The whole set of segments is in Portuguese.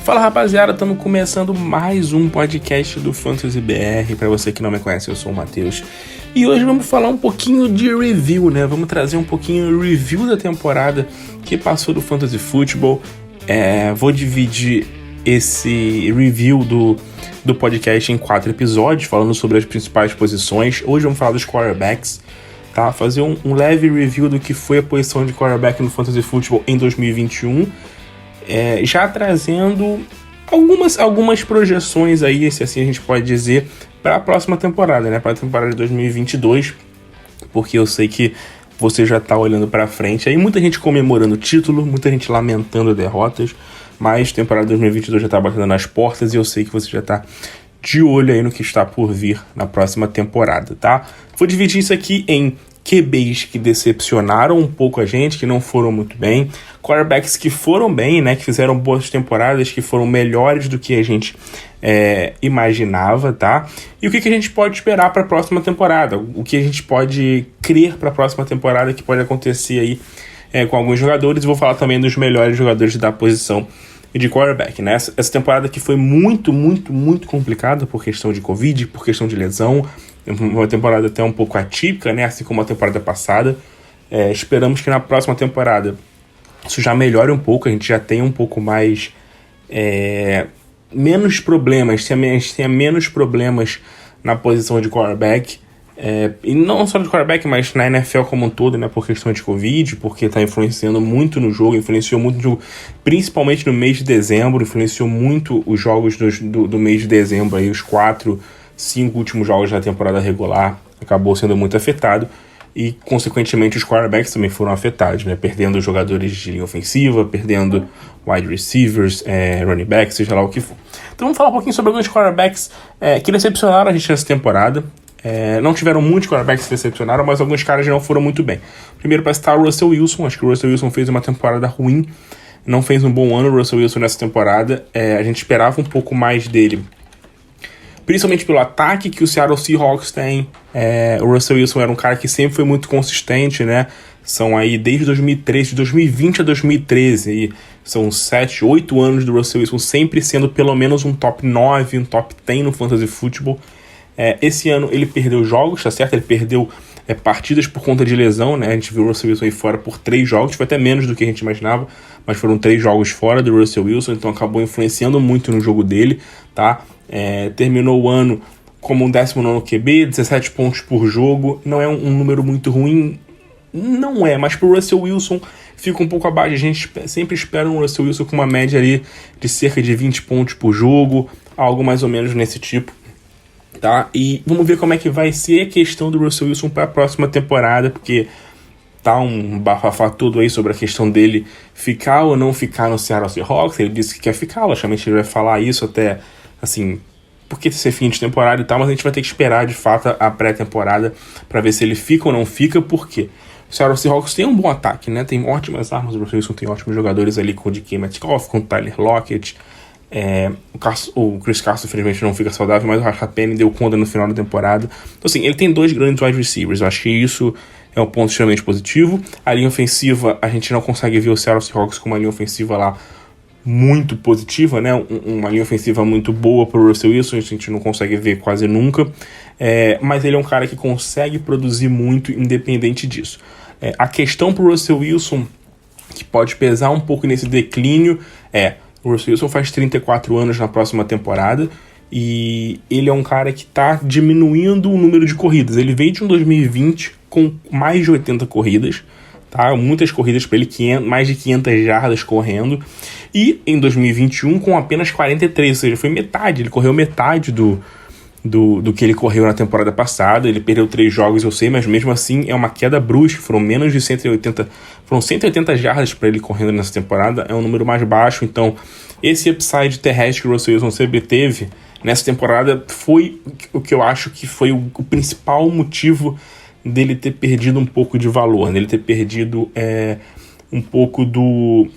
Fala rapaziada, estamos começando mais um podcast do Fantasy BR. Para você que não me conhece, eu sou o Matheus. E hoje vamos falar um pouquinho de review, né? Vamos trazer um pouquinho de review da temporada que passou do Fantasy Football. Vou dividir esse review do podcast em 4 episódios, falando sobre as principais posições. Hoje vamos falar dos quarterbacks, tá? Fazer um leve review do que foi a posição de quarterback no Fantasy Football em 2021. Já trazendo algumas projeções aí, se assim a gente pode dizer, para a próxima temporada, né? Para a temporada de 2022, porque eu sei que você já está olhando para frente. Aí muita gente comemorando o título, muita gente lamentando derrotas, mas a temporada de 2022 já está batendo nas portas e eu sei que você já está de olho aí no que está por vir na próxima temporada, tá? Vou dividir isso aqui em QBs que decepcionaram um pouco a gente, que não foram muito bem, quarterbacks que foram bem, né, que fizeram boas temporadas, que foram melhores do que a gente imaginava, tá? E o que a gente pode esperar para a próxima temporada, o que a gente pode crer para a próxima temporada que pode acontecer aí com alguns jogadores. Vou falar também dos melhores jogadores da posição de quarterback, né? Essa temporada que foi muito complicada por questão de Covid, por questão de lesão, uma temporada até um pouco atípica, né? Assim como a temporada passada. Esperamos que na próxima temporada isso já melhore um pouco, a gente já tenha um pouco mais menos problemas, tenha menos problemas na posição de quarterback, e não só de quarterback, mas na NFL como um todo, né? Por questão de Covid, porque está influenciando muito no jogo, influenciou muito no jogo, principalmente no mês de dezembro, influenciou muito os jogos do mês de dezembro, aí, os 5 últimos jogos da temporada regular acabou sendo muito afetado e, consequentemente, os quarterbacks também foram afetados, né? Perdendo jogadores de linha ofensiva, perdendo wide receivers, running backs, seja lá o que for. Então vamos falar um pouquinho sobre alguns quarterbacks que decepcionaram a gente nessa temporada. Não tiveram muitos quarterbacks que decepcionaram, mas alguns caras já não foram muito bem. Primeiro, para citar o Russell Wilson. Acho que o Russell Wilson fez uma temporada ruim, não fez um bom ano o Russell Wilson nessa temporada. A gente esperava um pouco mais dele, principalmente pelo ataque que o Seattle Seahawks tem. O Russell Wilson era um cara que sempre foi muito consistente, né? São aí desde 2013, de 2020 a 2013, e são 7, 8 anos do Russell Wilson sempre sendo pelo menos um top 9, um top 10 no Fantasy Football. Esse ano ele perdeu jogos, tá certo? Ele perdeu partidas por conta de lesão, né? A gente viu o Russell Wilson aí fora por 3 jogos, foi até menos do que a gente imaginava, mas foram 3 jogos fora do Russell Wilson, então acabou influenciando muito no jogo dele, tá? Terminou o ano como um 19º QB, 17 pontos por jogo. Não é um número muito ruim, não é, mas pro Russell Wilson fica um pouco abaixo. A gente sempre espera um Russell Wilson com uma média ali de cerca de 20 pontos por jogo, algo mais ou menos nesse tipo, tá? E vamos ver como é que vai ser a questão do Russell Wilson para a próxima temporada, porque tá um bafafá todo aí sobre a questão dele ficar ou não ficar no Seattle Seahawks. Ele disse que quer ficar, logicamente ele vai falar isso até, assim, porque ser fim de temporada e tal, mas a gente vai ter que esperar de fato a pré-temporada para ver se ele fica ou não fica, porque o Seattle Seahawks tem um bom ataque, né? Tem ótimas armas, o Russell Wilson tem ótimos jogadores ali com o DK Metcalf, com o Tyler Lockett. O Chris Carson, infelizmente, não fica saudável, mas o Rashad Penny deu conta no final da temporada. Então, assim, ele tem 2 grandes wide receivers. Eu acho que isso é um ponto extremamente positivo. A linha ofensiva, a gente não consegue ver o Seattle Seahawks com uma linha ofensiva lá muito positiva, né? Uma linha ofensiva muito boa para o Russell Wilson, a gente não consegue ver quase nunca. Mas ele é um cara que consegue produzir muito independente disso. A questão para o Russell Wilson, que pode pesar um pouco nesse declínio, o Russell Wilson faz 34 anos na próxima temporada e ele é um cara que está diminuindo o número de corridas. Ele veio de um 2020 com mais de 80 corridas, tá? Muitas corridas para ele, mais de 500 jardas correndo, e em 2021 com apenas 43, ou seja, foi metade. Ele correu metade do que ele correu na temporada passada. Ele perdeu 3 jogos, eu sei, mas mesmo assim é uma queda brusca. Foram 180 jardas para ele correndo nessa temporada, é um número mais baixo. Então esse upside terrestre que o Russell Wilson sempre teve nessa temporada foi o que eu acho que foi o principal motivo dele ter perdido um pouco de valor, dele ter perdido um pouco do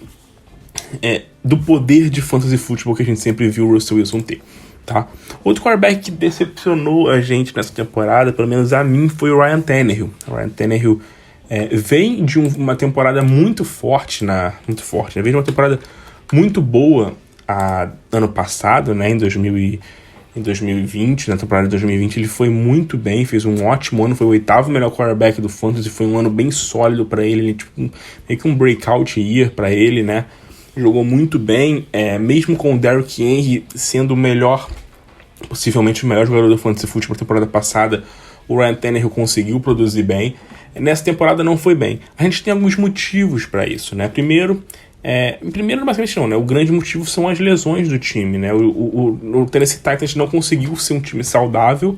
poder de fantasy football que a gente sempre viu o Russell Wilson ter, tá? Outro quarterback que decepcionou a gente nessa temporada, pelo menos a mim, foi o Ryan Tannehill. O Ryan Tannehill vem de uma temporada muito forte, né? Vem de uma temporada muito boa ano passado, né, em 2020, na temporada de 2020, ele foi muito bem, fez um ótimo ano, foi o 8º melhor quarterback do Fantasy, foi um ano bem sólido para ele, tipo, meio que um breakout year para ele, né? Jogou muito bem, mesmo com o Derrick Henry sendo o melhor, possivelmente o melhor jogador do Fantasy Football na temporada passada, o Ryan Tannehill conseguiu produzir bem. Nessa temporada não foi bem. A gente tem alguns motivos para isso, né? Primeiro, basicamente não, né? O grande motivo são as lesões do time, né? O Tennessee Titans não conseguiu ser um time saudável,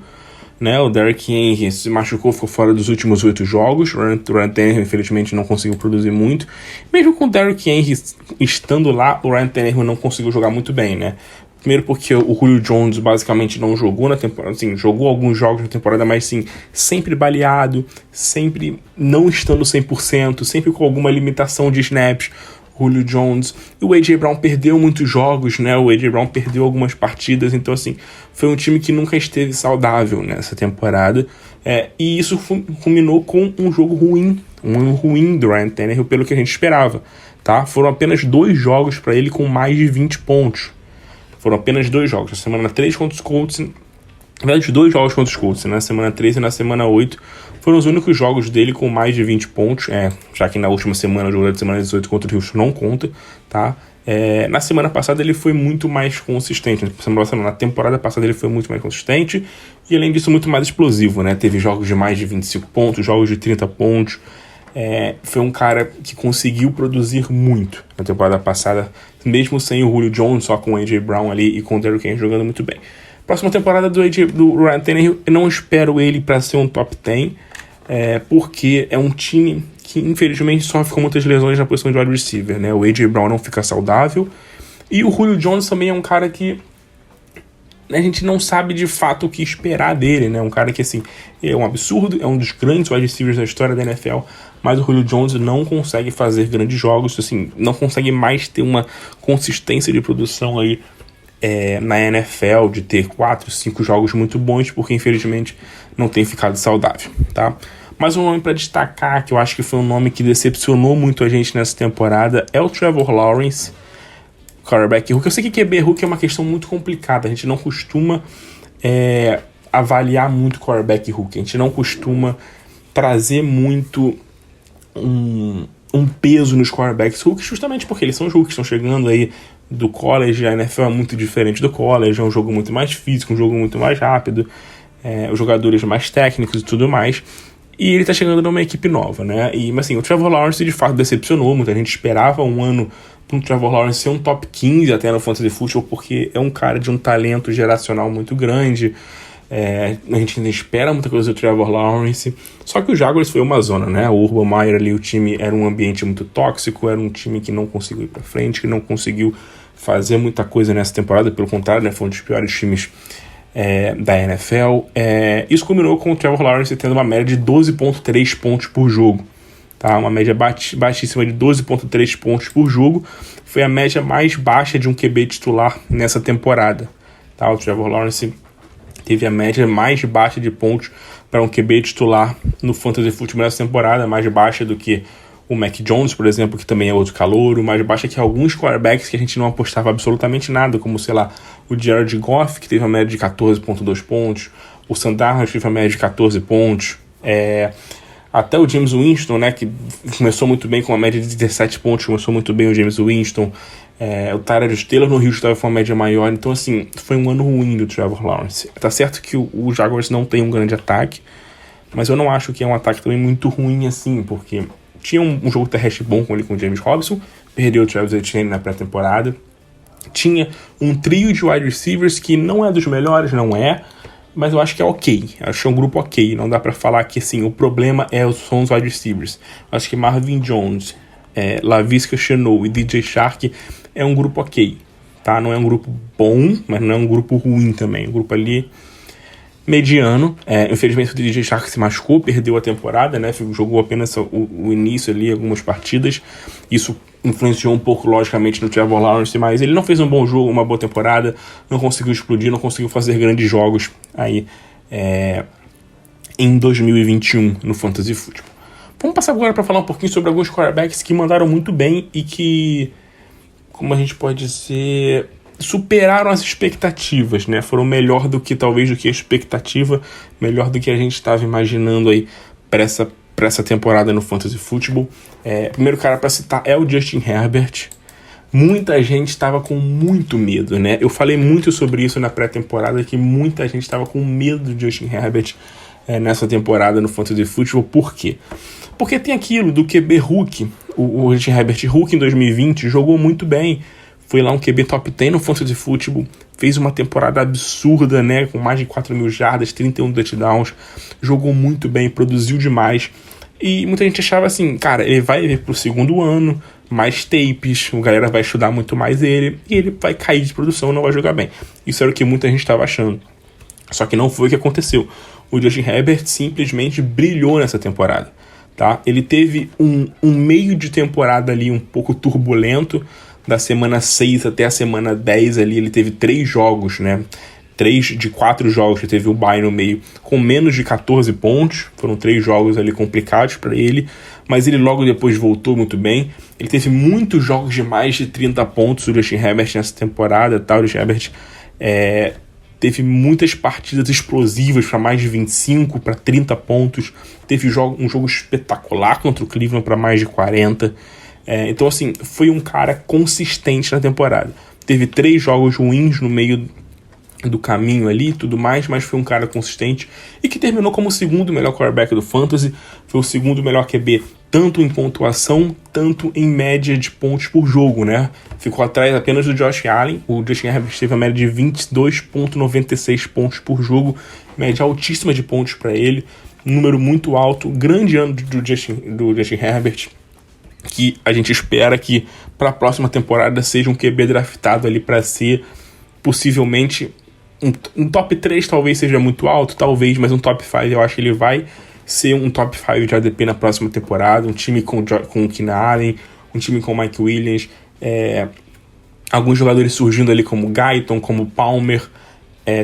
né? O Derrick Henry se machucou, ficou fora dos últimos 8 jogos. O Ryan Tannehill, infelizmente, não conseguiu produzir muito. Mesmo com o Derrick Henry estando lá, o Ryan Tannehill não conseguiu jogar muito bem, né? Primeiro porque o Julio Jones basicamente não jogou na temporada, assim, jogou alguns jogos na temporada, mas sim, sempre baleado, sempre não estando 100%, sempre com alguma limitação de snaps. Julio Jones, e o A.J. Brown perdeu muitos jogos, né? O A.J. Brown perdeu algumas partidas, então assim, foi um time que nunca esteve saudável nessa temporada, e isso culminou com um ano ruim do Ryan Tannehill, pelo que a gente esperava, tá? Foram apenas 2 jogos para ele com mais de 20 pontos. Foram apenas 2 jogos, na semana 3 contra os Colts, na verdade 2 jogos contra os Colts, na semana 3 e na semana 8, foram os únicos jogos dele com mais de 20 pontos, já que na última semana, o jogo da semana 18 contra o Houston não conta, tá? Na semana passada ele foi muito mais consistente, na temporada passada ele foi muito mais consistente, e além disso muito mais explosivo, né? Teve jogos de mais de 25 pontos, jogos de 30 pontos, foi um cara que conseguiu produzir muito na temporada passada, mesmo sem o Julio Jones, só com o A.J. Brown ali e com o Derrick Henry jogando muito bem. Próxima temporada do Ryan Tannehill, eu não espero ele para ser um top 10, porque é um time que infelizmente sofre com muitas lesões na posição de wide receiver, né? O A.J. Brown não fica saudável, e o Julio Jones também é um cara que a gente não sabe de fato o que esperar dele, né? Um cara que, assim, é um absurdo, é um dos grandes wide receivers da história da NFL, mas o Julio Jones não consegue fazer grandes jogos, assim, não consegue mais ter uma consistência de produção aí na NFL, de ter 4, 5 jogos muito bons, porque infelizmente não tem ficado saudável, tá? Mas um nome para destacar, que eu acho que foi um nome que decepcionou muito a gente nessa temporada, é o Trevor Lawrence, quarterback rookie. Eu sei que QB rookie é uma questão muito complicada, a gente não costuma avaliar muito quarterback rookie, a gente não costuma trazer muito um peso nos quarterbacks rookies, justamente porque eles são os rookies, estão chegando aí do college. A NFL é muito diferente do college, é um jogo muito mais físico, um jogo muito mais rápido, os jogadores mais técnicos e tudo mais, e ele tá chegando numa equipe nova, né? Mas assim, o Trevor Lawrence de fato decepcionou, muita gente esperava um ano para o Trevor Lawrence ser um top 15 até no Fantasy Football, porque é um cara de um talento geracional muito grande, a gente ainda espera muita coisa do Trevor Lawrence, só que o Jaguars foi uma zona, né? O Urban Meyer ali, o time era um ambiente muito tóxico, era um time que não conseguiu ir pra frente, que não conseguiu fazer muita coisa nessa temporada, pelo contrário, né? Foi um dos piores times da NFL. Isso culminou com o Trevor Lawrence tendo uma média de 12,3 pontos por jogo, tá? Uma média baixíssima de 12,3 pontos por jogo, foi a média mais baixa de um QB titular nessa temporada, tá? O Trevor Lawrence teve a média mais baixa de pontos para um QB titular no Fantasy Football nessa temporada, mais baixa do que o Mac Jones, por exemplo, que também é outro calouro, mais baixa que alguns quarterbacks que a gente não apostava absolutamente nada, como, sei lá, o Jared Goff, que teve uma média de 14,2 pontos, o Sam Darnold teve uma média de 14 pontos, até o James Winston, né, que começou muito bem com uma média de 17 pontos, começou muito bem o James Winston, o Tyrod Taylor no Houston estava com uma média maior, então assim, foi um ano ruim do Trevor Lawrence. Tá certo que o Jaguars não tem um grande ataque, mas eu não acho que é um ataque também muito ruim assim, porque tinha um jogo terrestre bom com ele, com o James Robinson, perdeu o Travis Etienne na pré-temporada, tinha um trio de wide receivers que não é dos melhores, não é, mas eu acho que é ok, acho que é um grupo ok, não dá pra falar que assim, o problema são os wide receivers. Acho que Marvin Jones, Laviska Shenault e DJ Chark é um grupo ok, tá? Não é um grupo bom, mas não é um grupo ruim também, um grupo ali mediano. Infelizmente o DJ Chark se machucou, perdeu a temporada, né? Jogou apenas o início ali, algumas partidas, isso influenciou um pouco logicamente no Trevor Lawrence, mas ele não fez um bom jogo, uma boa temporada, não conseguiu explodir, não conseguiu fazer grandes jogos aí em 2021 no Fantasy Football. Vamos passar agora para falar um pouquinho sobre alguns quarterbacks que mandaram muito bem e que como a gente pode dizer, superaram as expectativas, né? Foram melhor do que talvez do que a expectativa, melhor do que a gente estava imaginando aí para essa temporada no Fantasy Football. Primeiro cara para citar é o Justin Herbert. Muita gente estava com muito medo, né? Eu falei muito sobre isso na pré-temporada, que muita gente estava com medo do Justin Herbert nessa temporada no Fantasy Football. Por quê? Porque tem aquilo do QB Hulk. O Justin Herbert Hulk em 2020 jogou muito bem. Foi lá um QB top 10 no Fantasy Football. Fez uma temporada absurda, né? Com mais de 4.000 jardas, 31 touchdowns. Jogou muito bem, produziu demais. E muita gente achava assim, cara, ele vai vir pro segundo ano, mais tapes, a galera vai estudar muito mais ele, e ele vai cair de produção, não vai jogar bem. Isso era o que muita gente estava achando. Só que não foi o que aconteceu. O Justin Herbert simplesmente brilhou nessa temporada, tá? Ele teve um meio de temporada ali um pouco turbulento, da semana 6 até a semana 10 ali, ele teve 3 jogos, né? 3 de 4 jogos que teve o bye no meio, com menos de 14 pontos. Foram 3 jogos ali complicados para ele, mas ele logo depois voltou muito bem. Ele teve muitos jogos de mais de 30 pontos, o Justin Herbert, nessa temporada. Tá? O Justin Herbert teve muitas partidas explosivas para mais de 25, para 30 pontos. Teve um jogo espetacular contra o Cleveland para mais de 40. Então, assim, foi um cara consistente na temporada. Teve 3 jogos ruins no meio do caminho ali e tudo mais, mas foi um cara consistente e que terminou como o segundo melhor quarterback do Fantasy. Foi o segundo melhor QB, tanto em pontuação, tanto em média de pontos por jogo, né? Ficou atrás apenas do Josh Allen. O Justin Herbert teve a média de 22,96 pontos por jogo, média altíssima de pontos para ele, um número muito alto. Grande ano do Justin Herbert, que a gente espera que para a próxima temporada seja um QB draftado ali para ser possivelmente um top 3. Talvez seja muito alto, talvez, mas um top 5 eu acho que ele vai ser um top 5 de ADP na próxima temporada. Um time com o Keenan Allen, um time com o Mike Williams, alguns jogadores surgindo ali como Guyton, como Palmer,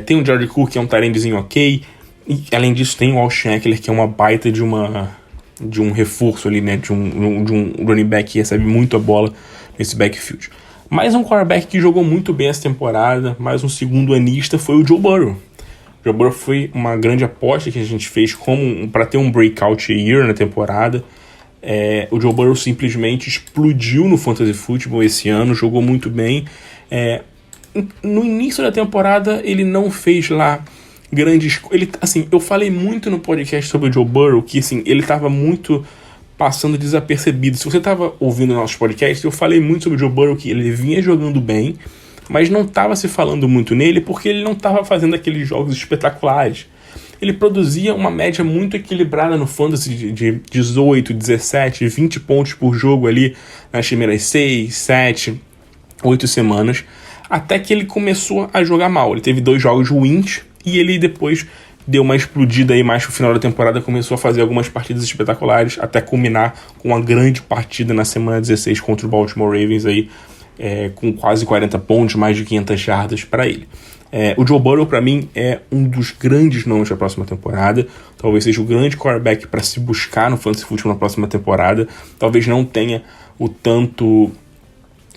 tem o Jared Cook, que é um tight endzinho ok, e além disso tem o Austin Ekeler, que é uma baita de um reforço ali, né, de um running back que recebe muito a bola nesse backfield. Mais um quarterback que jogou muito bem essa temporada, mais um segundo anista, foi o Joe Burrow. O Joe Burrow foi uma grande aposta que a gente fez para ter um breakout year na temporada. O Joe Burrow simplesmente explodiu no Fantasy Football esse ano, jogou muito bem. No início da temporada ele não fez lá grandes... eu falei muito no podcast sobre o Joe Burrow que assim, ele estava muito passando desapercebido. Se você estava ouvindo nossos podcasts, eu falei muito sobre o Joe Burrow, que ele vinha jogando bem, mas não estava se falando muito nele porque ele não estava fazendo aqueles jogos espetaculares. Ele produzia uma média muito equilibrada no fantasy de 18, 17, 20 pontos por jogo ali nas primeiras 6, 7, 8 semanas, até que ele começou a jogar mal. Ele teve 2 jogos ruins e ele depois deu uma explodida aí mais pro final da temporada, começou a fazer algumas partidas espetaculares, até culminar com uma grande partida na semana 16 contra o Baltimore Ravens aí, com quase 40 pontos, mais de 500 jardas para ele. O Joe Burrow, para mim, é um dos grandes nomes da próxima temporada. Talvez seja o grande quarterback para se buscar no Fantasy Football na próxima temporada. Talvez não tenha o tanto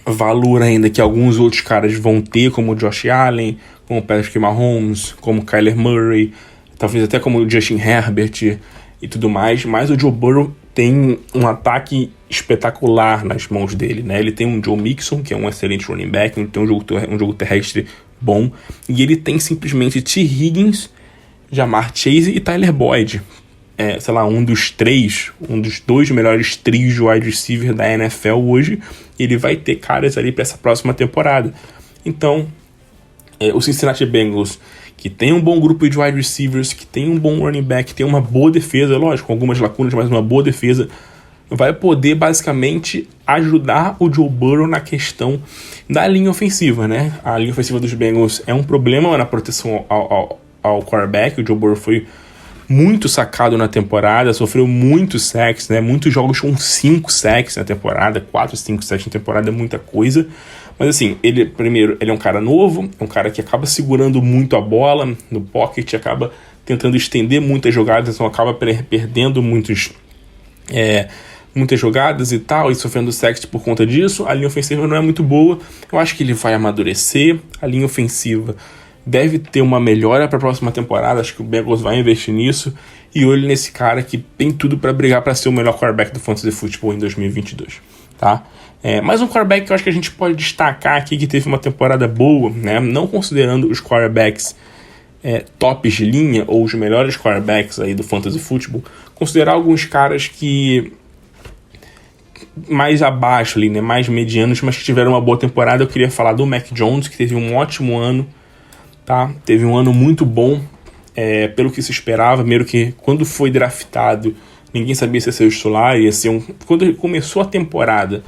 valor ainda que alguns outros caras vão ter, como o Josh Allen, como o Patrick Mahomes, como o Kyler Murray, talvez até como o Justin Herbert e tudo mais. Mas o Joe Burrow tem um ataque espetacular nas mãos dele, né? Ele tem um Joe Mixon, que é um excelente running back, ele tem um jogo terrestre bom, e ele tem simplesmente T. Higgins, Ja'Marr Chase e Tyler Boyd. Um dos 2 melhores trios de wide receiver da NFL hoje. Ele vai ter caras ali para essa próxima temporada. Então, o Cincinnati Bengals, que tem um bom grupo de wide receivers, que tem um bom running back, tem uma boa defesa, lógico, com algumas lacunas, mas uma boa defesa, vai poder basicamente ajudar o Joe Burrow na questão da linha ofensiva, né? A linha ofensiva dos Bengals é um problema na proteção ao quarterback. O Joe Burrow foi muito sacado na temporada, sofreu muitos sacks, né? Muitos jogos com 5 sacks na temporada, 4, 5 sacks na temporada é muita coisa. Mas assim, ele é um cara novo, é um cara que acaba segurando muito a bola no pocket, acaba tentando estender muitas jogadas, então acaba perdendo muitos muitas jogadas e tal, e sofrendo sacks por conta disso. A linha ofensiva não é muito boa. Eu acho que ele vai amadurecer. A linha ofensiva deve ter uma melhora para a próxima temporada. Acho que o Bengals vai investir nisso. E olho nesse cara que tem tudo para brigar para ser o melhor quarterback do Fantasy Football em 2022, tá? Mais um quarterback que eu acho que a gente pode destacar aqui, que teve uma temporada boa, né? Não considerando os quarterbacks tops de linha, ou os melhores quarterbacks aí do Fantasy Football, considerar alguns caras que mais abaixo ali, né? Mais medianos, mas que tiveram uma boa temporada. Eu queria falar do Mac Jones, que teve um ótimo ano, tá? Teve um ano muito bom, pelo que se esperava. Primeiro que quando foi draftado, ninguém sabia se ia ser o titular, ia ser quando começou a temporada,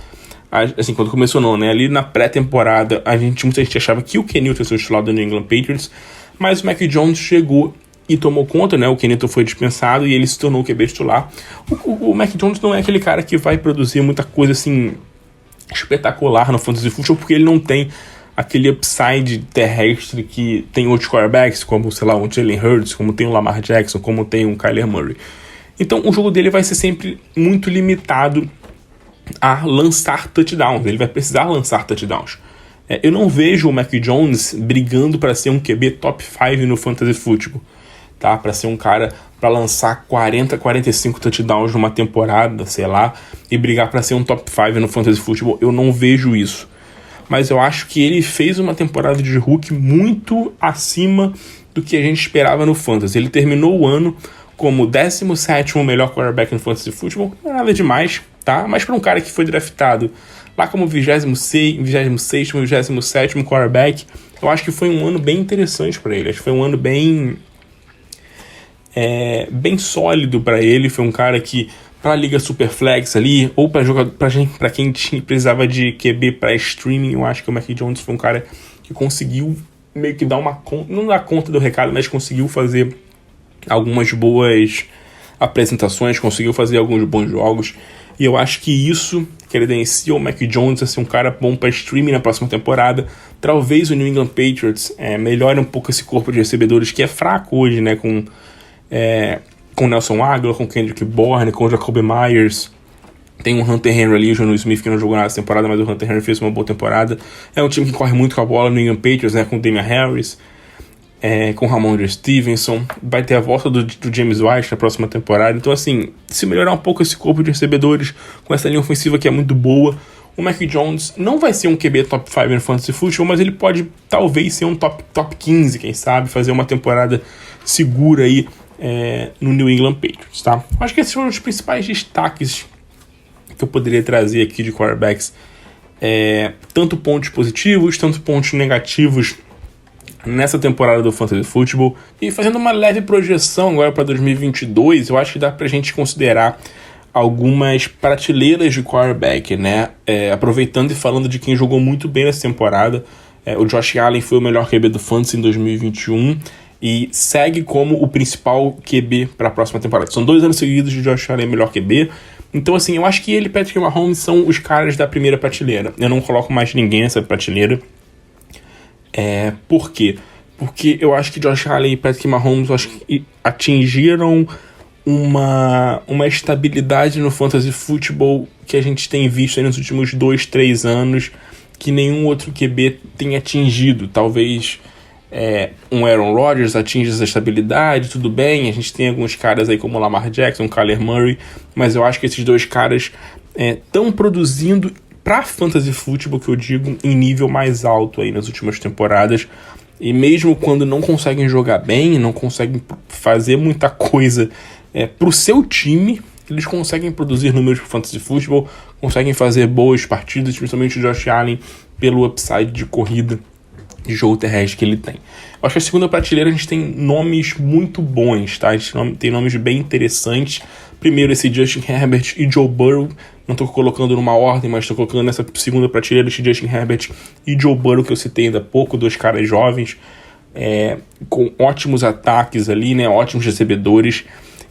assim, quando começou não, né? Ali na pré-temporada, muita gente achava que o Ken Newton ia ser o titular do New England Patriots, mas o Mac Jones chegou e tomou conta, né? O Ken Newton foi dispensado e ele se tornou o QB titular. O Mac Jones não é aquele cara que vai produzir muita coisa assim espetacular no Fantasy Football, porque ele não tem aquele upside terrestre que tem outros quarterbacks, como, sei lá, um Jalen Hurts, como tem o Lamar Jackson, como tem o Kyler Murray. Então o jogo dele vai ser sempre muito limitado a lançar touchdowns. Ele vai precisar lançar touchdowns. Eu não vejo o Mac Jones brigando para ser um QB top 5 no Fantasy Football, tá? Para ser um cara para lançar 40, 45 touchdowns numa temporada, sei lá, e brigar para ser um top 5 no Fantasy Football. Eu não vejo isso. Mas eu acho que ele fez uma temporada de rookie muito acima do que a gente esperava no Fantasy. Ele terminou o ano como o 17º melhor quarterback no Fantasy Football. Não é nada demais, tá? Mas para um cara que foi draftado lá como 26º, 27º quarterback, eu acho que foi um ano bem interessante para ele. Acho que foi um ano bem sólido para ele. Foi um cara que, para a liga Superflex ali, ou para quem precisava de QB para streaming, eu acho que o Mac Jones foi um cara que conseguiu meio que dar não dar conta do recado, mas conseguiu fazer algumas boas apresentações, conseguiu fazer alguns bons jogos, e eu acho que isso credencia o Mac Jones a ser um cara bom para streaming na próxima temporada. Talvez o New England Patriots melhore um pouco esse corpo de recebedores que é fraco hoje, né, com Nelson Agholor, com Kendrick Bourne, com Jacoby Myers. Tem um Hunter Henry ali, o Jonnu Smith, que não jogou nada essa temporada, mas o Hunter Henry fez uma boa temporada. É um time que corre muito com a bola no New England Patriots, né, com o Damian Harris, com o Ramondre Stevenson. Vai ter a volta do James White na próxima temporada. Então, assim, se melhorar um pouco esse corpo de recebedores, com essa linha ofensiva que é muito boa, o Mac Jones não vai ser um QB top 5 no Fantasy Football, mas ele pode talvez ser um top 15, quem sabe, fazer uma temporada segura aí no New England Patriots, tá? Acho que esses foram os principais destaques que eu poderia trazer aqui de quarterbacks, tanto pontos positivos, tanto pontos negativos nessa temporada do Fantasy Football. E fazendo uma leve projeção agora para 2022, eu acho que dá pra gente considerar algumas prateleiras de quarterback, né? Aproveitando e falando de quem jogou muito bem nessa temporada, o Josh Allen foi o melhor QB do Fantasy em 2021 e segue como o principal QB para a próxima temporada. São 2 anos seguidos de Josh Allen melhor QB. Então, assim, eu acho que ele e Patrick Mahomes são os caras da primeira prateleira. Eu não coloco mais ninguém nessa prateleira. Por quê? Porque eu acho que Josh Allen e Patrick Mahomes, eu acho que atingiram uma estabilidade no Fantasy Football que a gente tem visto aí nos últimos 2-3 anos, que nenhum outro QB tem atingido. Talvez um Aaron Rodgers atinge essa estabilidade, tudo bem, a gente tem alguns caras aí como o Lamar Jackson, Kyler Murray, mas eu acho que esses dois caras estão produzindo para Fantasy Football, que eu digo, em nível mais alto aí nas últimas temporadas, e mesmo quando não conseguem jogar bem, não conseguem fazer muita coisa pro seu time, eles conseguem produzir números pro Fantasy Football, conseguem fazer boas partidas, principalmente o Josh Allen, pelo upside de corrida, de jogo terrestre que ele tem. Eu acho que a segunda prateleira a gente tem nomes muito bons, tá? A gente tem nomes bem interessantes. Primeiro, esse Justin Herbert e Joe Burrow. Não estou colocando numa ordem, mas estou colocando nessa segunda prateleira esse Justin Herbert e Joe Burrow, que eu citei ainda há pouco, 2 caras jovens, com ótimos ataques ali, né? Ótimos recebedores.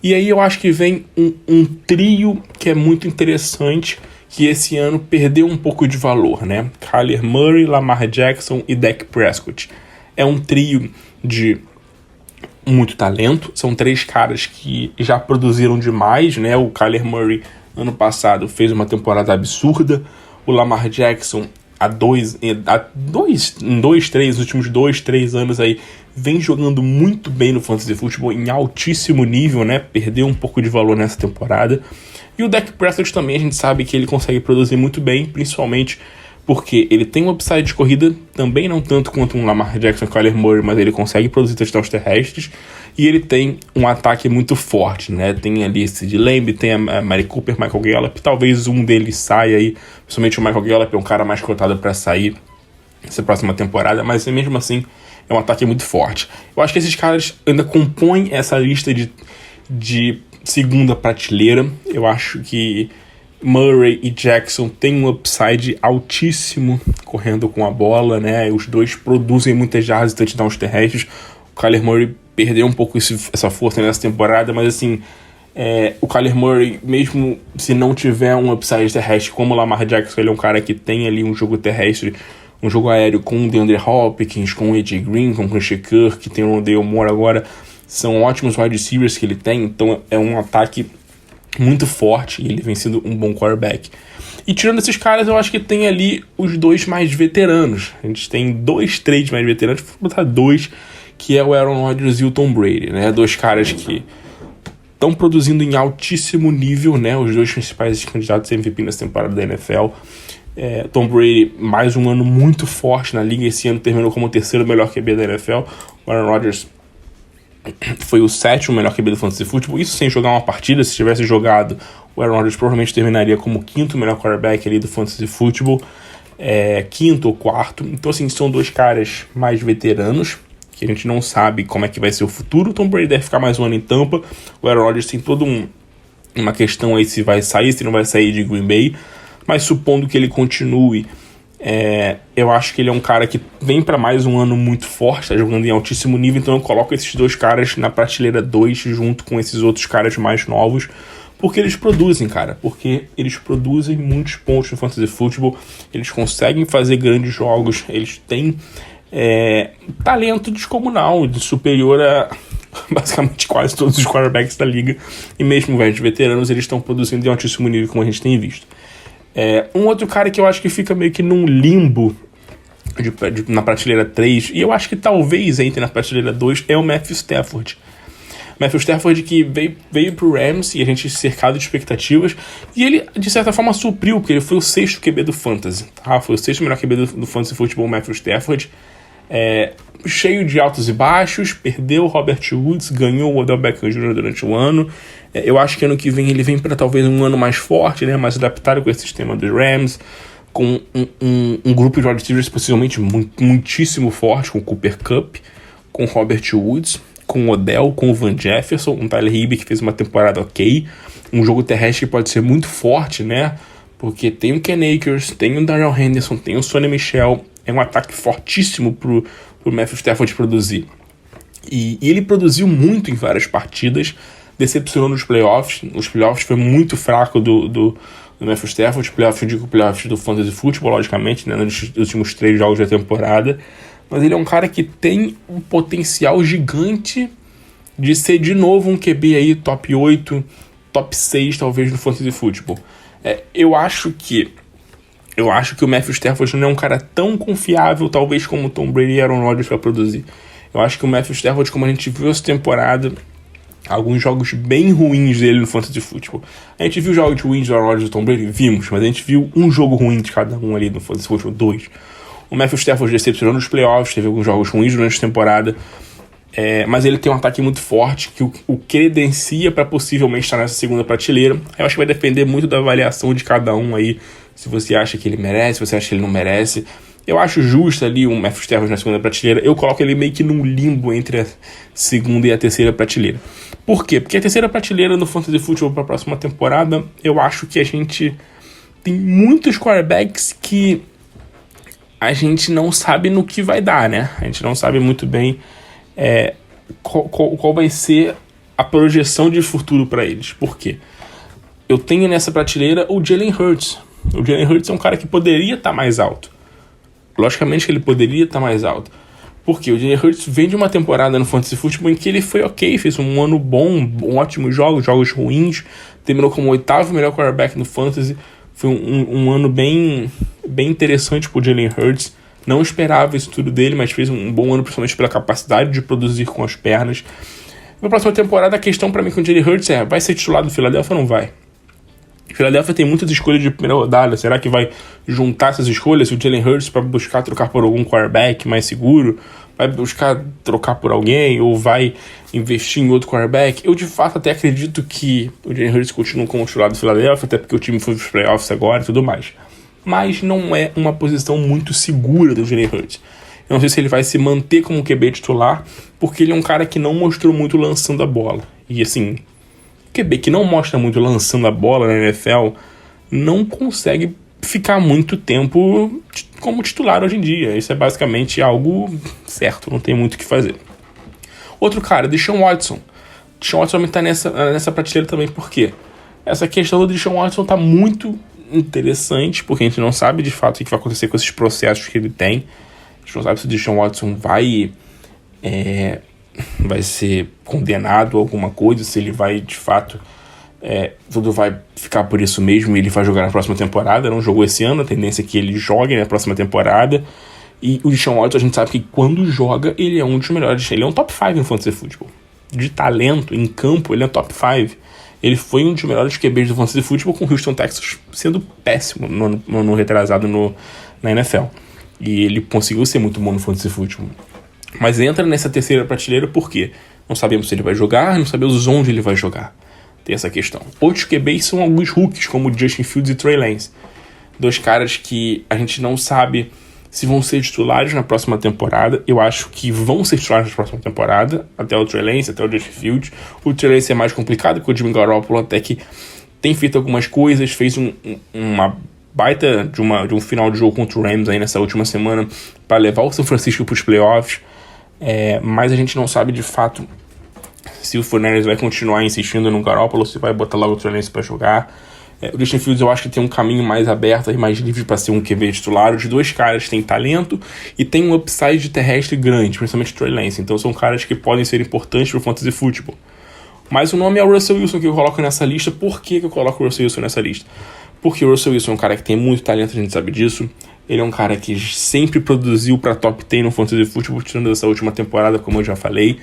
E aí eu acho que vem um trio que é muito interessante, que esse ano perdeu um pouco de valor, né? Kyler Murray, Lamar Jackson e Dak Prescott. É um trio de muito talento. São 3 caras que já produziram demais, né? O Kyler Murray ano passado fez uma temporada absurda. O Lamar Jackson, nos últimos 2-3 anos aí, vem jogando muito bem no Fantasy Football, em altíssimo nível, né? Perdeu um pouco de valor nessa temporada. E o Dak Prescott também, a gente sabe que ele consegue produzir muito bem, principalmente porque ele tem um upside de corrida, também não tanto quanto um Lamar Jackson e Kyler Murray, mas ele consegue produzir touchdowns terrestres, e ele tem um ataque muito forte, né? Tem ali Sid Lamb, tem a Mari Cooper, Michael Gallup, talvez um deles saia aí, principalmente o Michael Gallup é um cara mais cotado para sair essa próxima temporada, mas mesmo assim é um ataque muito forte. Eu acho que esses caras ainda compõem essa lista de segunda prateleira. Eu acho que Murray e Jackson têm um upside altíssimo correndo com a bola, né? Os dois produzem muitas jardas e touchdowns terrestres. O Kyler Murray perdeu um pouco essa força nessa temporada, mas assim, o Kyler Murray, mesmo se não tiver um upside terrestre como o Lamar Jackson, ele é um cara que tem ali um jogo terrestre, um jogo aéreo com o DeAndre Hopkins, com o AJ Green, com o Christian Kirk, que tem o Rondale Moore agora. São ótimos wide receivers que ele tem, então é um ataque muito forte e ele vem sendo um bom quarterback. E tirando esses caras, eu acho que tem ali os dois mais veteranos. A gente tem 2 trades mais veteranos, vou botar 2, que é o Aaron Rodgers e o Tom Brady, né? 2 caras que estão produzindo em altíssimo nível, né? Os 2 principais candidatos a MVP nessa temporada da NFL. Tom Brady, mais um ano muito forte na liga. Esse ano terminou como o 3º melhor QB da NFL. O Aaron Rodgers foi o 7º melhor QB do Fantasy Football. Isso sem jogar uma partida. Se tivesse jogado, o Aaron Rodgers provavelmente terminaria como o 5º melhor quarterback ali do Fantasy Football. 5º ou 4º. Então, assim, são 2 caras mais veteranos, que a gente não sabe como é que vai ser o futuro. O Tom Brady deve ficar mais um ano em Tampa. O Aaron Rodgers tem toda uma questão aí se vai sair, se não vai sair de Green Bay. Mas supondo que ele continue, eu acho que ele é um cara que vem para mais um ano muito forte, está jogando em altíssimo nível, então eu coloco esses 2 caras na prateleira 2 junto com esses outros caras mais novos, porque eles produzem, cara, porque eles produzem muitos pontos no Fantasy Football, eles conseguem fazer grandes jogos, eles têm talento descomunal, superior a basicamente quase todos os quarterbacks da liga, e mesmo velhos veteranos, eles estão produzindo em altíssimo nível, como a gente tem visto. Um outro cara que eu acho que fica meio que num limbo na prateleira 3, e eu acho que talvez entre na prateleira 2, é o Matthew Stafford. Matthew Stafford que veio pro Rams e a gente cercado de expectativas, e ele de certa forma supriu, porque ele foi o 6º QB do Fantasy, tá? Foi o 6º melhor QB do Fantasy Football, o Matthew Stafford. Cheio de altos e baixos, perdeu o Robert Woods, ganhou o Odell Beckham Jr. durante o ano. Eu acho que ano que vem ele vem para talvez um ano mais forte, né, mais adaptado com esse sistema dos Rams, com um grupo de wide receivers possivelmente muitíssimo forte, com o Cooper Kupp, com o Robert Woods, com o Odell, com o Van Jefferson, um Tyler Higbee que fez uma temporada ok, um jogo terrestre que pode ser muito forte, né, porque tem o Ken Akers, tem o Darrell Henderson, tem o Sonny Michel. É um ataque fortíssimo pro Matthew Stafford produzir. E ele produziu muito em várias partidas, decepcionou nos playoffs. Os playoffs foi muito fraco do Matthew Stafford. Playoffs, eu digo playoffs do Fantasy Football, logicamente, né, nos últimos 3 jogos da temporada. Mas ele é um cara que tem um potencial gigante de ser de novo um QB aí top 8, top 6 talvez no Fantasy Football. Eu acho que o Matthew Stafford não é um cara tão confiável, talvez, como o Tom Brady e Aaron Rodgers para produzir. Eu acho que o Matthew Stafford, como a gente viu essa temporada, alguns jogos bem ruins dele no Fantasy Football. A gente viu jogos ruins do Aaron Rodgers e do Tom Brady? Vimos, mas a gente viu um jogo ruim de cada um ali no Fantasy Football, 2. O Matthew Stafford decepcionou nos playoffs, teve alguns jogos ruins durante a temporada, mas ele tem um ataque muito forte que o credencia para possivelmente estar nessa segunda prateleira. Eu acho que vai depender muito da avaliação de cada um aí, se você acha que ele merece, se você acha que ele não merece. Eu acho justo ali um Matthew Stafford na segunda prateleira. Eu coloco ele meio que num limbo entre a segunda e a terceira prateleira. Por quê? Porque a terceira prateleira no Fantasy Football para a próxima temporada, eu acho que a gente tem muitos quarterbacks que a gente não sabe no que vai dar, né? A gente não sabe muito bem qual vai ser a projeção de futuro para eles. Por quê? Eu tenho nessa prateleira o Jalen Hurts. O Jalen Hurts é um cara que poderia estar mais alto. Logicamente que ele poderia estar mais alto. Porque o Jalen Hurts vem de uma temporada no Fantasy Football em que ele foi ok, fez um ano bom, ótimos jogos ruins, terminou como o 8º melhor quarterback no Fantasy. Foi um ano bem interessante pro Jalen Hurts. Não esperava isso tudo dele, mas fez um bom ano, principalmente pela capacidade de produzir com as pernas. Na próxima temporada, a questão pra mim com o Jalen Hurts é: vai ser titular do Philadelphia ou não vai? Philadelphia tem muitas escolhas de primeira rodada. Será que vai juntar essas escolhas? O Jalen Hurts para buscar trocar por algum quarterback mais seguro? Vai buscar trocar por alguém? Ou vai investir em outro quarterback? Eu, de fato, até acredito que o Jalen Hurts continua como titular do Philadelphia, até porque o time foi para os playoffs agora e tudo mais. Mas não é uma posição muito segura do Jalen Hurts. Eu não sei se ele vai se manter como QB titular, porque ele é um cara que não mostrou muito lançando a bola. E assim, QB que não mostra muito lançando a bola na NFL não consegue ficar muito tempo como titular hoje em dia. Isso é basicamente algo certo, não tem muito o que fazer. Outro cara, Deshaun Watson. Deshaun Watson está nessa prateleira também, por quê? Essa questão do Deshaun Watson está muito interessante, porque a gente não sabe de fato o que vai acontecer com esses processos que ele tem. A gente não sabe se o Deshaun Watson vai ser condenado a alguma coisa, se ele vai, de fato, tudo vai ficar por isso mesmo e ele vai jogar na próxima temporada. Não jogou esse ano, a tendência é que ele jogue na próxima temporada. E o Deshaun Watson, a gente sabe que quando joga, ele é um dos melhores, ele é um top 5 no Fantasy Football. De talento, em campo, ele é top 5. Ele foi um dos melhores QBs do Fantasy Football, com o Houston Texans sendo péssimo no ano retrasado na NFL. E ele conseguiu ser muito bom no Fantasy Football. Mas entra nessa terceira prateleira porque não sabemos se ele vai jogar, não sabemos onde ele vai jogar. Tem essa questão. Outros QBs são alguns rookies, como Justin Fields e Trey Lance. Dois caras que a gente não sabe se vão ser titulares na próxima temporada. Eu acho que vão ser titulares na próxima temporada, até o Trey Lance, até o Justin Fields. O Trey Lance é mais complicado, porque o Jimmy Garoppolo até que tem feito algumas coisas, fez uma baita de um final de jogo contra o Rams aí nessa última semana para levar o São Francisco para os playoffs. Mas a gente não sabe de fato se o Fernandes vai continuar insistindo no Garoppolo ou se vai botar logo o Trey Lance para jogar. O Justin Fields eu acho que tem um caminho mais aberto e mais livre para ser um QB titular. Os dois caras têm talento e tem um upside terrestre grande, principalmente o Trey Lance. Então são caras que podem ser importantes para o Fantasy Football. Mas o nome é o Russell Wilson que eu coloco nessa lista. Por que eu coloco o Russell Wilson nessa lista? Porque o Russell Wilson é um cara que tem muito talento, a gente sabe disso. Ele é um cara que sempre produziu para top 10 no Fantasy Football, tirando essa última temporada, como eu já falei.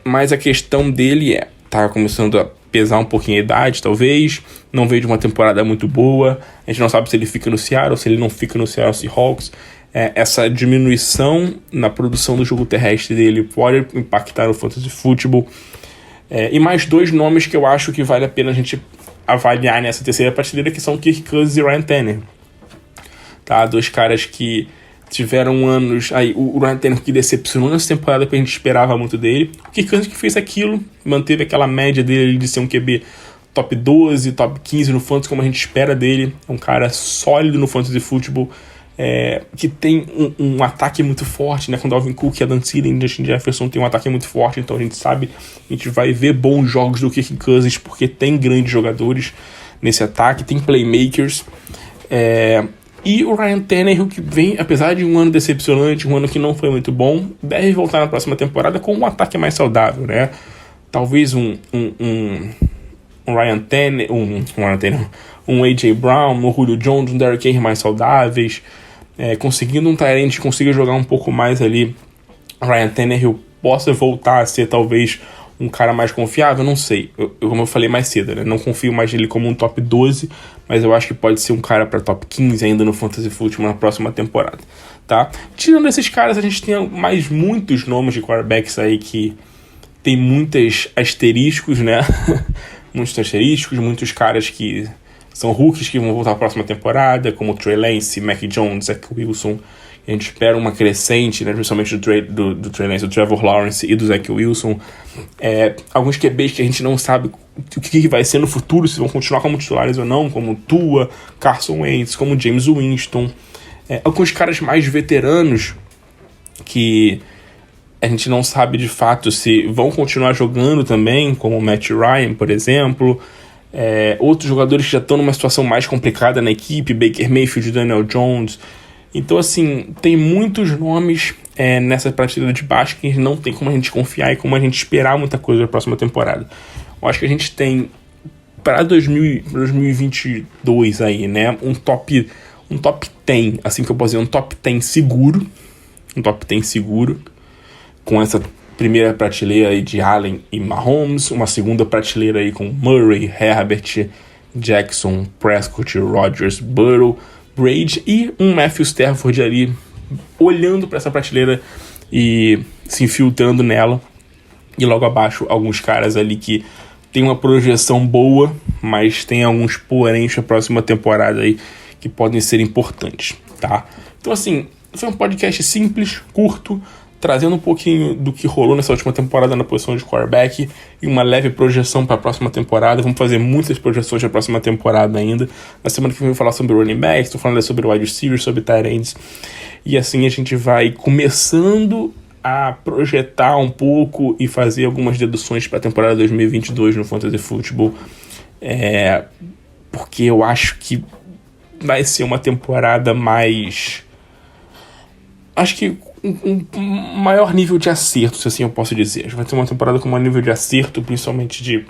Mas a questão dele tá começando a pesar um pouquinho a idade, talvez. Não veio de uma temporada muito boa. A gente não sabe se ele fica no Seattle ou se ele não fica no Seattle Seahawks. Essa diminuição na produção do jogo terrestre dele pode impactar no Fantasy Football. E mais dois nomes que eu acho que vale a pena a gente avaliar nessa terceira prateleira, que são o Kirk Cousins e Ryan Tannehill. Tá? Dois caras que tiveram anos... Aí, o Ryan Tannehill que decepcionou nessa temporada, que a gente esperava muito dele. O Kirk Cousins que fez aquilo, manteve aquela média dele de ser um QB top 12, top 15 no Fantasy, como a gente espera dele. É um cara sólido no Fantasy Football, que tem um ataque muito forte, né? Com Dalvin Cook, Adam Thielen e Justin Jefferson tem um ataque muito forte, então a gente sabe, a gente vai ver bons jogos do Kirk Cousins, porque tem grandes jogadores nesse ataque, tem playmakers. E o Ryan Tannehill, que vem, apesar de um ano decepcionante, um ano que não foi muito bom, deve voltar na próxima temporada com um ataque mais saudável, né? Talvez um Ryan Tannehill, um A.J. Brown, um Julio Jones, um Derrick Henry mais saudáveis, conseguindo um tight end que consiga jogar um pouco mais ali. O Ryan Tannehill possa voltar a ser talvez um cara mais confiável, não sei. Como eu falei mais cedo, né? Não confio mais nele como um top 12, mas eu acho que pode ser um cara para top 15 ainda no Fantasy Football na próxima temporada, tá? Tirando esses caras, a gente tem mais muitos nomes de quarterbacks aí que tem muitos asteriscos, né? Muitos asteriscos, muitos caras que são rookies que vão voltar para a próxima temporada, como o Trey Lance, Mac Jones, Zach Wilson. A gente espera uma crescente, né, principalmente do Trey Lance, do Trevor Lawrence e do Zach Wilson. Alguns QBs que a gente não sabe o que vai ser no futuro, se vão continuar como titulares ou não, como Tua, Carson Wentz, como James Winston. Alguns caras mais veteranos que a gente não sabe de fato se vão continuar jogando também, como o Matt Ryan, por exemplo. Outros jogadores que já estão numa situação mais complicada na equipe, Baker Mayfield, Daniel Jones. Então, assim, tem muitos nomes nessa prateleira de baixo que não tem como a gente confiar e como a gente esperar muita coisa da próxima temporada. Eu acho que a gente tem, para 2022 aí, né, um top 10, assim que eu posso dizer, um top 10 seguro, com essa primeira prateleira aí de Allen e Mahomes, uma segunda prateleira aí com Murray, Herbert, Jackson, Prescott, Rodgers, Burrow, Brady e um Matthew Stafford ali olhando para essa prateleira e se infiltrando nela. E logo abaixo alguns caras ali que tem uma projeção boa, mas tem alguns poréns para a próxima temporada aí que podem ser importantes, tá? Então, assim, foi um podcast simples, curto, trazendo um pouquinho do que rolou nessa última temporada na posição de quarterback e uma leve projeção para a próxima temporada. Vamos fazer muitas projeções para a próxima temporada ainda. Na semana que vem eu vou falar sobre running backs, estou falando sobre wide receivers, sobre tight ends. E assim a gente vai começando a projetar um pouco e fazer algumas deduções para a temporada 2022 no Fantasy Football. Porque eu acho que vai ser uma temporada mais... Acho que um maior nível de acerto, se assim eu posso dizer. Vai ter uma temporada com um nível de acerto, principalmente de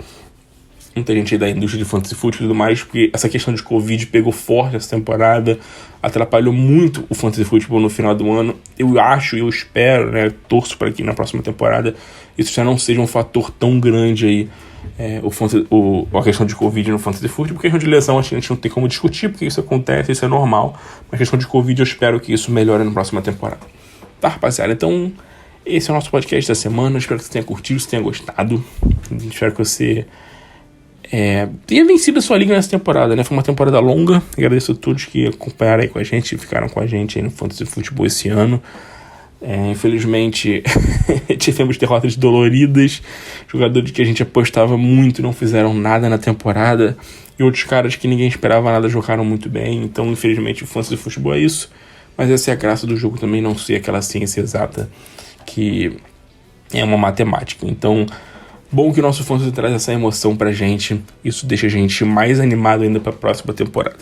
muita gente aí da indústria de fantasy football e tudo mais, porque essa questão de Covid pegou forte essa temporada, atrapalhou muito o fantasy football no final do ano. Eu acho e eu espero, né, torço para que na próxima temporada isso já não seja um fator tão grande aí, a questão de Covid no fantasy football, porque a questão de lesão a gente não tem como discutir, porque isso acontece, isso é normal, mas a questão de Covid eu espero que isso melhore na próxima temporada. Tá, rapaziada? Então, esse é o nosso podcast da semana. Espero que você tenha curtido, que você tenha gostado. Espero que você tenha vencido a sua liga nessa temporada, né? Foi uma temporada longa. Agradeço a todos que acompanharam aí com a gente, ficaram com a gente aí no Fantasy Football esse ano. Infelizmente, tivemos derrotas doloridas. Jogadores que a gente apostava muito não fizeram nada na temporada. E outros caras que ninguém esperava nada jogaram muito bem. Então, infelizmente, o Fantasy Football é isso. Mas essa é a graça do jogo também, não ser aquela ciência exata que é uma matemática. Então, bom que o nosso fantasy traz essa emoção pra gente. Isso deixa a gente mais animado ainda pra próxima temporada.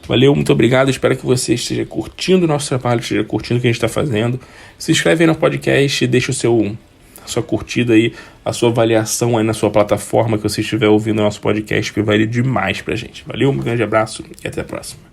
Valeu, muito obrigado. Espero que você esteja curtindo o nosso trabalho, esteja curtindo o que a gente está fazendo. Se inscreve aí no podcast, deixa a sua curtida aí, a sua avaliação aí na sua plataforma que você estiver ouvindo o nosso podcast, que vale demais pra gente. Valeu, um grande abraço e até a próxima.